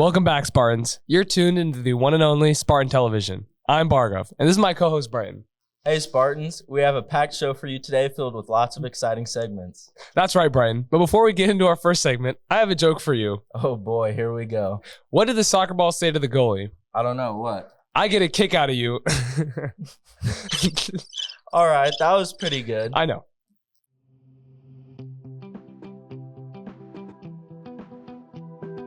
Welcome back, Spartans. You're tuned into the one and only Spartan Television. I'm Bargov, and this is my co-host, Brian. Hey, Spartans. We have a packed show for you today filled with lots of exciting segments. That's right, Brian. But before we get into our first segment, I have a joke for you. Oh, boy. Here we go. What did the soccer ball say to the goalie? I don't know. What? I get a kick out of you. All right. That was pretty good. I know.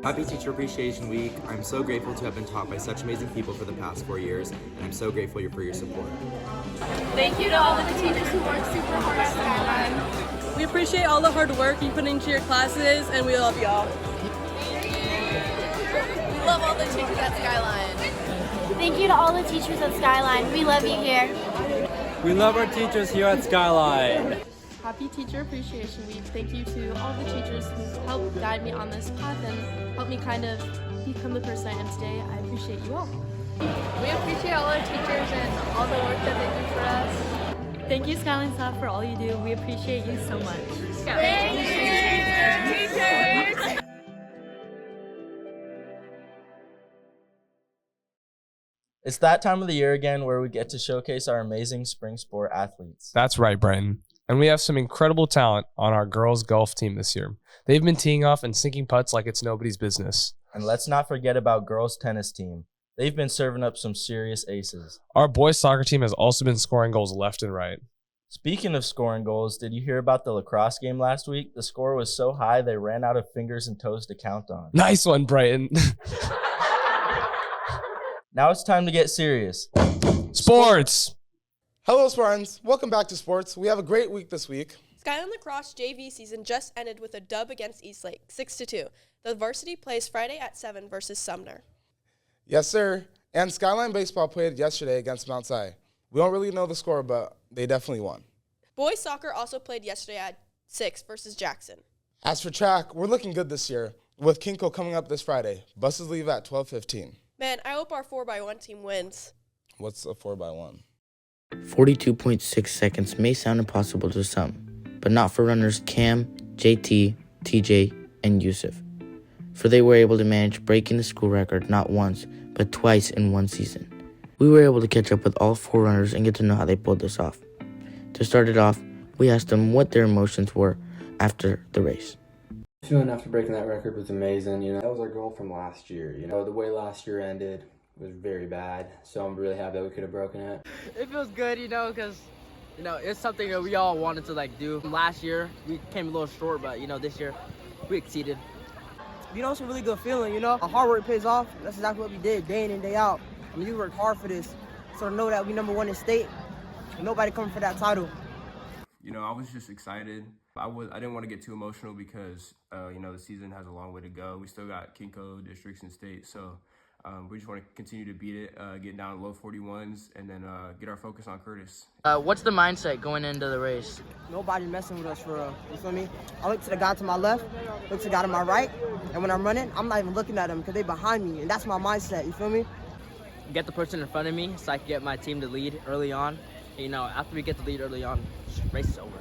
Happy Teacher Appreciation Week. I'm so grateful to have been taught by such amazing people for the past 4 years, and I'm so grateful for your support. Thank you to all of the teachers who work super hard at Skyline. We appreciate all the hard work you put into your classes, and we love y'all. We love all the teachers at Skyline. Thank you to all the teachers at Skyline. We love you here. We love our teachers here at Skyline. Happy Teacher Appreciation Week. Thank you to all the teachers who helped guide me on this path and helped me kind of become the person I am today. I appreciate you all. We appreciate all our teachers and all the work that they do for us. Thank you, Skyline staff, for all you do. We appreciate you so much. Thank you, teachers! It's that time of the year again where we get to showcase our amazing spring sport athletes. That's right, Brian. And we have some incredible talent on our girls' golf team this year. They've been teeing off and sinking putts like it's nobody's business. And let's not forget about girls' tennis team. They've been serving up some serious aces. Our boys' soccer team has also been scoring goals left and right. Speaking of scoring goals, did you hear about the lacrosse game last week? The score was so high they ran out of fingers and toes to count on. Nice one, Brian. Now it's time to get serious. Sports! Hello, Spartans. Welcome back to sports. We have a great week this week. Skyline Lacrosse JV season just ended with a dub against Eastlake, 6-2. The varsity plays Friday at 7 versus Sumner. Yes, sir. And Skyline Baseball played yesterday against Mount Si. We don't really know the score, but they definitely won. Boys soccer also played yesterday at 6 versus Jackson. As for track, we're looking good this year, with Kinko coming up this Friday. Buses leave at 12:15. Man, I hope our 4x1 team wins. What's a 4x1? 42.6 seconds may sound impossible to some, but not for runners Cam, JT, TJ, and Yusuf, for they were able to manage breaking the school record not once, but twice in one season. We were able to catch up with all 4 runners and get to know how they pulled this off. To start it off, we asked them what their emotions were after the race. Feeling after breaking that record was amazing. That was our goal from last year. The way last year ended was very bad, so I'm really happy that we could have broken it. It feels good, because it's something that we all wanted to do. Last year we came a little short, but this year we exceeded. It's a really good feeling. Our hard work pays off. That's exactly what we did day in and day out. We worked hard for this, so to know that we number 1 in state, nobody coming for that title. I was just excited. I didn't want to get too emotional because the season has a long way to go. We still got Kinko, districts, and state, so we just want to continue to beat it, get down to low 41s, and then get our focus on Curtis. What's the mindset going into the race? Nobody messing with us for real. You feel me? I look to the guy to my left, look to the guy to my right, and when I'm running, I'm not even looking at them because they behind me, and that's my mindset. You feel me? Get the person in front of me so I can get my team to lead early on. After we get the lead early on, race is over.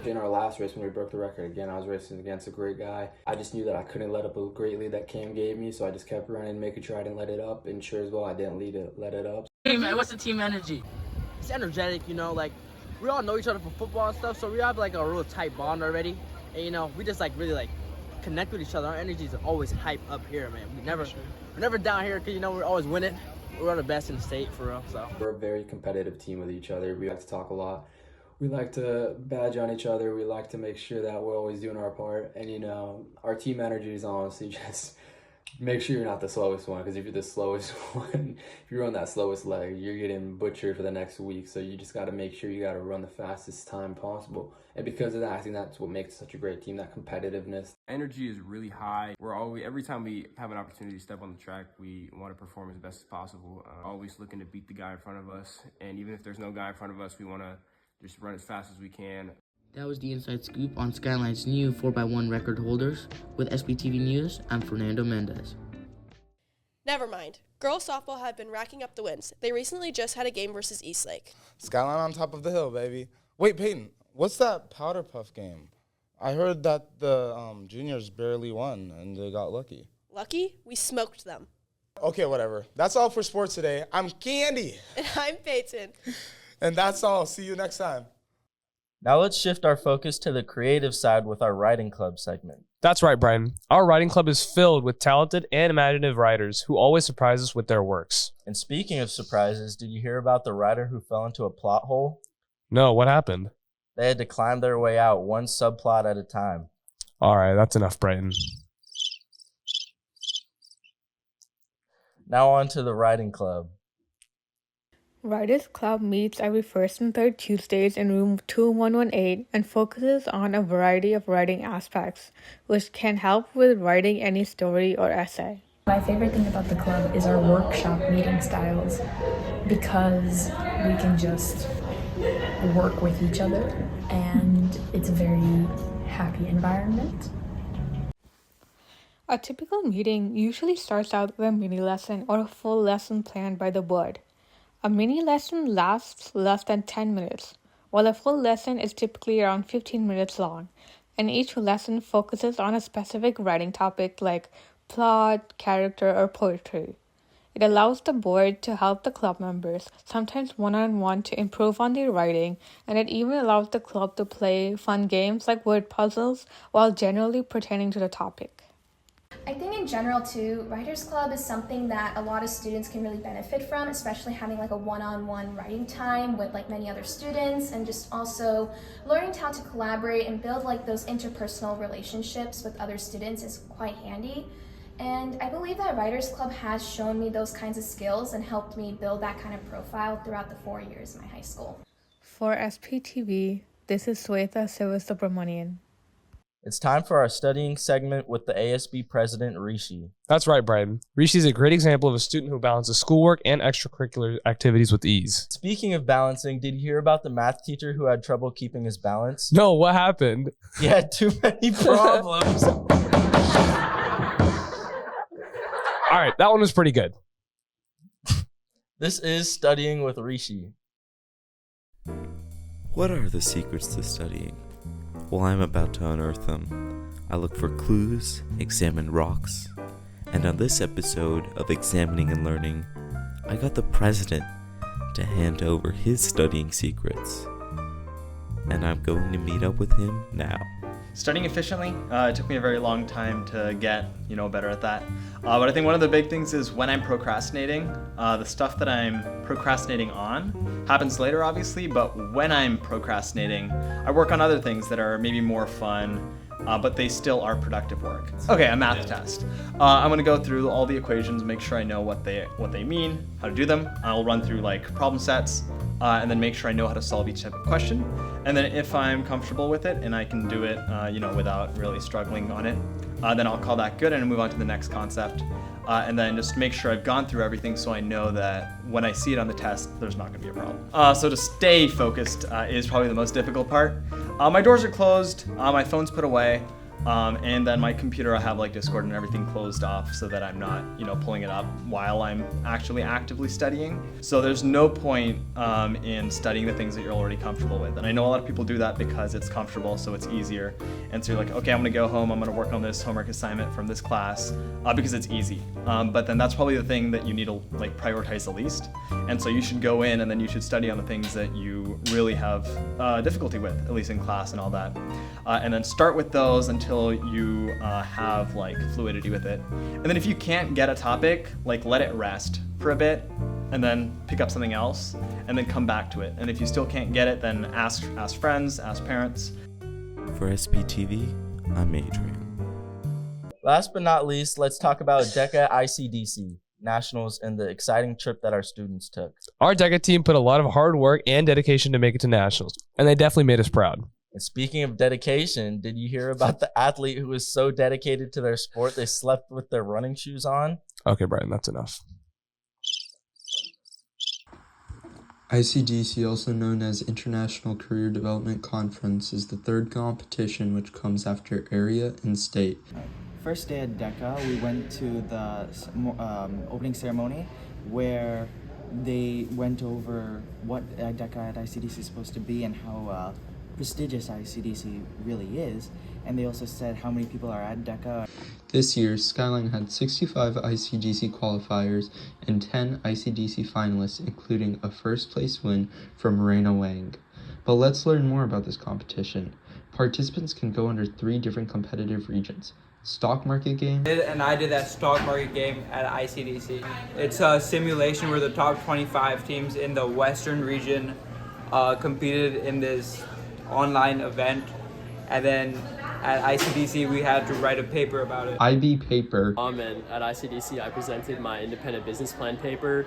In our last race when we broke the record again, I was racing against a great guy. I just knew that I couldn't let up a great lead that Cam gave me, so I just kept running, making sure I didn't let it up, and sure as well I didn't let it up. What's the team energy? It's energetic, we all know each other from football and stuff, so we have a real tight bond already. And we just really connect with each other. Our energy is always hype up here, man. We're never down here because we're always winning. We're the best in the state for real. So we're a very competitive team with each other. We like to talk a lot. We like to badge on each other. We like to make sure that we're always doing our part. And, our team energy is honestly just make sure you're not the slowest one. Because if you're the slowest one, if you run that slowest leg, you're getting butchered for the next week. So you just got to make sure you got to run the fastest time possible. And because of that, I think that's what makes such a great team, that competitiveness. Energy is really high. Every time we have an opportunity to step on the track, we want to perform as best as possible. Always looking to beat the guy in front of us. And even if there's no guy in front of us, we want to just run as fast as we can. That was the inside scoop on Skyline's new 4x1 record holders. With SPTV News, I'm Fernando Mendez. Never mind. Girls softball have been racking up the wins. They recently just had a game versus Eastlake. Skyline on top of the hill, baby. Wait, Peyton, what's that powder puff game? I heard that the juniors barely won and they got lucky. Lucky, we smoked them. Okay, whatever. That's all for sports today. I'm Candy. And I'm Peyton. And that's all. See you next time. Now let's shift our focus to the creative side with our writing club segment. That's right, Brian. Our writing club is filled with talented and imaginative writers who always surprise us with their works. And speaking of surprises, did you hear about the writer who fell into a plot hole? No, what happened? They had to climb their way out one subplot at a time. All right, that's enough, Brighton. Now on to the writing club. Writers Club meets every first and third Tuesdays in room 2118 and focuses on a variety of writing aspects, which can help with writing any story or essay. My favorite thing about the club is our workshop meeting styles, because we can just work with each other and it's a very happy environment. A typical meeting usually starts out with a mini lesson or a full lesson planned by the board. A mini lesson lasts less than 10 minutes, while a full lesson is typically around 15 minutes long, and each lesson focuses on a specific writing topic like plot, character, or poetry. It allows the board to help the club members, sometimes one-on-one, to improve on their writing, and it even allows the club to play fun games like word puzzles while generally pertaining to the topic. I think in general too, Writers Club is something that a lot of students can really benefit from, especially having like a one-on-one writing time with like many other students, and just also learning how to collaborate and build like those interpersonal relationships with other students is quite handy. And I believe that Writers Club has shown me those kinds of skills and helped me build that kind of profile throughout the 4 years of my high school. For SPTV, this is Swetha Sivasubramanian. It's time for our studying segment with the ASB president, Rishi. That's right, Brian. Rishi is a great example of a student who balances schoolwork and extracurricular activities with ease. Speaking of balancing, did you hear about the math teacher who had trouble keeping his balance? No, what happened? He had too many problems. All right, that one was pretty good. This is Studying with Rishi. What are the secrets to studying? Well, I'm about to unearth them. I look for clues, examine rocks, and on this episode of Examining and Learning, I got the president to hand over his studying secrets. And I'm going to meet up with him now. Studying efficiently, it took me a very long time to get, better at that. But I think one of the big things is when I'm procrastinating, the stuff that I'm procrastinating on happens later, obviously, but when I'm procrastinating, I work on other things that are maybe more fun, but they still are productive work. Okay, a math test. I'm gonna go through all the equations, make sure I know what they mean, how to do them. I'll run through like problem sets, and then make sure I know how to solve each type of question. And then if I'm comfortable with it and I can do it, without really struggling on it, then I'll call that good and move on to the next concept. And then just make sure I've gone through everything so I know that when I see it on the test, there's not gonna be a problem. So to stay focused is probably the most difficult part. My doors are closed, my phone's put away, and then my computer, I have like Discord and everything closed off so that I'm not, pulling it up while I'm actually actively studying. So there's no point in studying the things that you're already comfortable with. And I know a lot of people do that because it's comfortable, so it's easier. And so you're like, okay, I'm gonna go home, I'm gonna work on this homework assignment from this class because it's easy. But then that's probably the thing that you need to like prioritize the least. And so you should go in and then you should study on the things that you really have difficulty with, at least in class and all that. And then start with those until you have like fluidity with it. And then if you can't get a topic, like let it rest for a bit and then pick up something else and then come back to it. And if you still can't get it, then ask friends, ask parents. For SPTV, I'm Adrian. Last but not least, let's talk about Deca ICDC Nationals and the exciting trip that our students took. Our Deca team put a lot of hard work and dedication to make it to Nationals, and they definitely made us proud. And speaking of dedication, did you hear about the athlete who was so dedicated to their sport they slept with their running shoes on? Okay, Brian, that's enough. ICDC, also known as International Career Development Conference, is the third competition which comes after area and state. First day at Deca, we went to the opening ceremony where they went over what Deca at ICDC is supposed to be and how prestigious ICDC really is. and they also said how many people are at Deca. This year, Skyline had 65 ICDC qualifiers and 10 ICDC finalists, including a first-place win from Raina Wang. But let's learn more about this competition. Participants can go under 3 different competitive regions. Stock market game. And I did that stock market game at ICDC. It's a simulation where the top 25 teams in the Western region competed in this online event. And then at ICDC, we had to write a paper about it. IB paper. And at ICDC, I presented my independent business plan paper.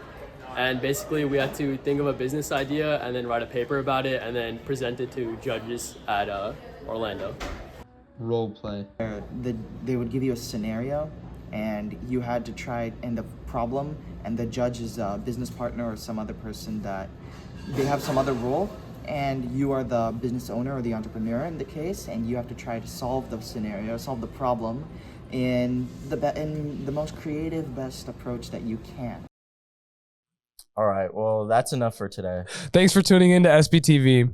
And basically, we had to think of a business idea and then write a paper about it and then present it to judges at Orlando. Role play. They would give you a scenario, and you had to try and the problem, and the judge is a business partner or some other person that they have some other role, and you are the business owner or the entrepreneur in the case, and you have to try to solve the scenario, solve the problem in the most creative, best approach that you can. All right, well, that's enough for today. Thanks for tuning in to SPTV.